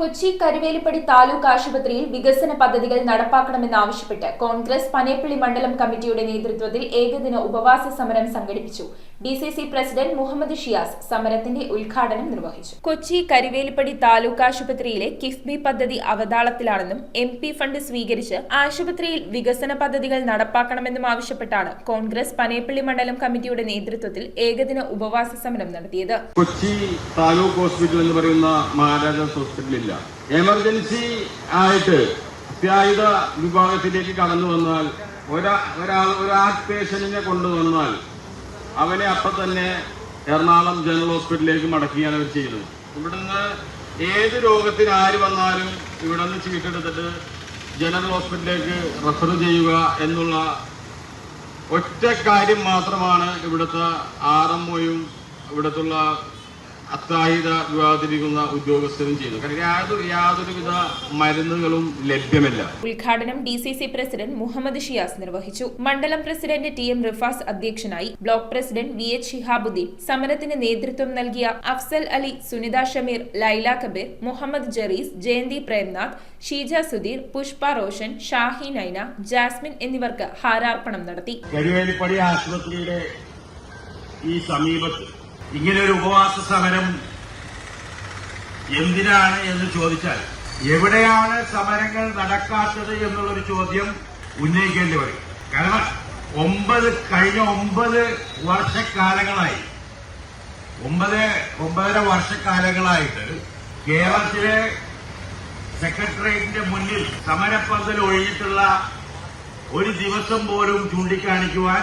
കൊച്ചി കരുവേലിപ്പടി താലൂക്ക് ആശുപത്രിയിൽ വികസന പദ്ധതികൾ നടപ്പാക്കണമെന്നാവശ്യപ്പെട്ട് കോൺഗ്രസ് പനേപ്പള്ളി മണ്ഡലം കമ്മിറ്റിയുടെ നേതൃത്വത്തിൽ ഏകദിന ഉപവാസ സമരം സംഘടിപ്പിച്ചു. ഡിസിസി പ്രസിഡന്റ് മുഹമ്മദ് ഷിയാസ് സമരത്തിന്റെ ഉദ്ഘാടനം നിർവഹിച്ചു. കൊച്ചി കരുവേലിപ്പടി താലൂക്ക് ആശുപത്രിയിലെ കിഫ്ബി പദ്ധതി അവതാളത്തിലാണെന്നും എംപി ഫണ്ട് സ്വീകരിച്ച് ആശുപത്രിയിൽ വികസന പദ്ധതികൾ നടപ്പാക്കണമെന്നും ആവശ്യപ്പെട്ടാണ് കോൺഗ്രസ് പനേപ്പള്ളി മണ്ഡലം കമ്മിറ്റിയുടെ നേതൃത്വത്തിൽ ഏകദിന ഉപവാസ സമരം നടത്തിയത്. കൊച്ചി താലൂക്ക് ഹോസ്പിറ്റൽ എന്ന് പറയുന്ന മഹാരാജാസ് ഹോസ്പിറ്റലിൽ എമർജൻസി ആയിട്ട് അത്യാഹിത വിഭാഗത്തിലേക്ക് കടന്നു വന്നാൽ ഒരു ഹാർട്ട് പേഷ്യന്റിനെ കൊണ്ടുവന്നാൽ അവനെ അപ്പം തന്നെ എറണാകുളം ജനറൽ ഹോസ്പിറ്റലിലേക്ക് മടക്കുകയാണ് അവർ ചെയ്യുന്നത്. ഇവിടുന്ന് ഏത് രോഗത്തിന് ആര് വന്നാലും ഇവിടെ നിന്ന് ചീട്ടെടുത്തിട്ട് ജനറൽ ഹോസ്പിറ്റലിലേക്ക് റെഫർ ചെയ്യുക എന്നുള്ള ഒറ്റ കാര്യം മാത്രമാണ് ഇവിടുത്തെ RMOയും ഇവിടത്തുള്ള അത്യാഹിത വിഭാഗത്തിരിക്കുന്ന ഉദ്യോഗസ്ഥരും ചെയ്തു. കാരണം യാതൊരുവിധ മരുന്നുകളും ലഭ്യമല്ല. ഉദ്ഘാടനം ഡിസിസി പ്രസിഡന്റ് മുഹമ്മദ് ഷിയാസ് നിർവഹിച്ചു. മണ്ഡലം പ്രസിഡന്റ് TM റിഫാസ് അധ്യക്ഷനായി. ബ്ലോക്ക് പ്രസിഡന്റ് VH ഷിഹാബുദ്ദീൻ, സമരത്തിന് നേതൃത്വം നൽകിയ അഫ്സൽ അലി, സുനിത ഷമീർ, ലൈല കബീർ, മുഹമ്മദ് ജറീസ്, ജയന്തി പ്രേംനാഥ്, ഷീജ സുധീർ, പുഷ്പ റോഷൻ, ഷാഹി നൈന, ജാസ്മിൻ എന്നിവർക്ക് ഹാരാർപ്പണം നടത്തി. കരുവേലിപ്പടി ആശുപത്രിയുടെ ഈ സമീപത്ത് ഇങ്ങനെ ഒരു ഉപവാസ സമരം എന്തിനാണ് എന്ന് ചോദിച്ചാൽ, എവിടെയാണ് സമരങ്ങൾ നടക്കാത്തത് എന്നുള്ളൊരു ചോദ്യം ഉന്നയിക്കേണ്ടി വരും. കാരണം കഴിഞ്ഞ 9 വർഷക്കാലങ്ങളായി 9.5 വർഷക്കാലങ്ങളായിട്ട് കേരളത്തിലെ സെക്രട്ടേറിയറ്റിന്റെ മുന്നിൽ സമരപ്പന്തൽ ഒഴിഞ്ഞിട്ടുള്ള ഒരു ദിവസം പോലും ചൂണ്ടിക്കാണിക്കുവാൻ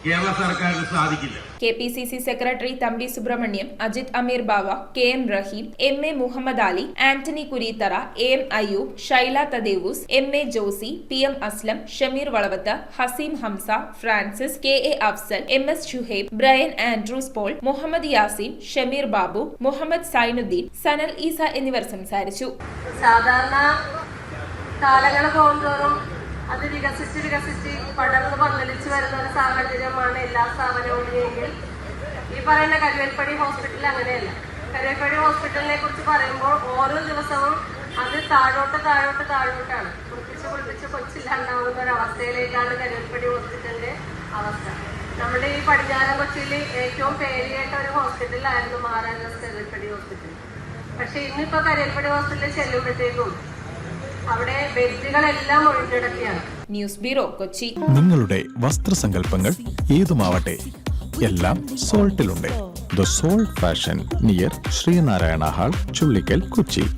കേരള സർക്കാരിന് സാധിക്കില്ല. KPCC secretary Thampi Subrahmanyam, Ajith Ameer Bava, KM Raheem, MA Muhammad Ali, Antony Kureethara, AM Ayyub, Shaila Thadevoos, MA Josy, PM Aslam, Shameer Valavath, Haseem Hamsa, Francis, KA Afsal, MS Shuhaib, Brian Andrews Paul, Muhammad Yaseen, Shameer Babu, Muhammad Zainuddin, Sanal Esa എന്നിവർ സംസാരിച്ചു. സാധാരണ കാലങ്ങൾ പോകുന്തോറും അത് വികസിച്ച് പടർന്ന് പന്തലിച്ച് വരുന്ന ഒരു സാഹചര്യമാണ് എല്ലാ സ്ഥാപനവും. എങ്കിൽ ഈ പറയുന്ന കരുവേൽപ്പടി ഹോസ്പിറ്റൽ അങ്ങനെയല്ല. കരുവേൽപ്പടി ഹോസ്പിറ്റലിനെ കുറിച്ച് പറയുമ്പോൾ ഓരോ ദിവസവും അത് താഴോട്ടാണ്. കുളിപ്പിച്ച് കൊച്ചില്ലാണ്ടാവുന്ന ഒരു അവസ്ഥയിലേക്കാണ് കരുവേൽപ്പടി ഹോസ്പിറ്റലിന്റെ അവസ്ഥ. നമ്മുടെ ഈ പടിഞ്ഞാറൻ കൊച്ചിയിൽ ഏറ്റവും പേരുകേട്ട ഒരു ഹോസ്പിറ്റലായിരുന്നു മഹാരാജാസ് കരുവേൽപ്പടി ഹോസ്പിറ്റൽ. പക്ഷെ ഇന്നിപ്പോ കരുവേൽപ്പടി ഹോസ്പിറ്റലിൽ ചെല്ലുമ്പോഴത്തേക്കും അവിടെ ബെഡുകളെല്ലാം ഒഴിഞ്ഞിടക്കുകയാണ്. News bureau, Kochi. നിങ്ങളുടെ വസ്ത്രസങ്കല്പങ്ങൾ ഏതുമാവട്ടെ, എല്ലാം സോൾട്ടിലുണ്ട്. The salt fashion near Sreenarayana hall, Chullickal, Kochi.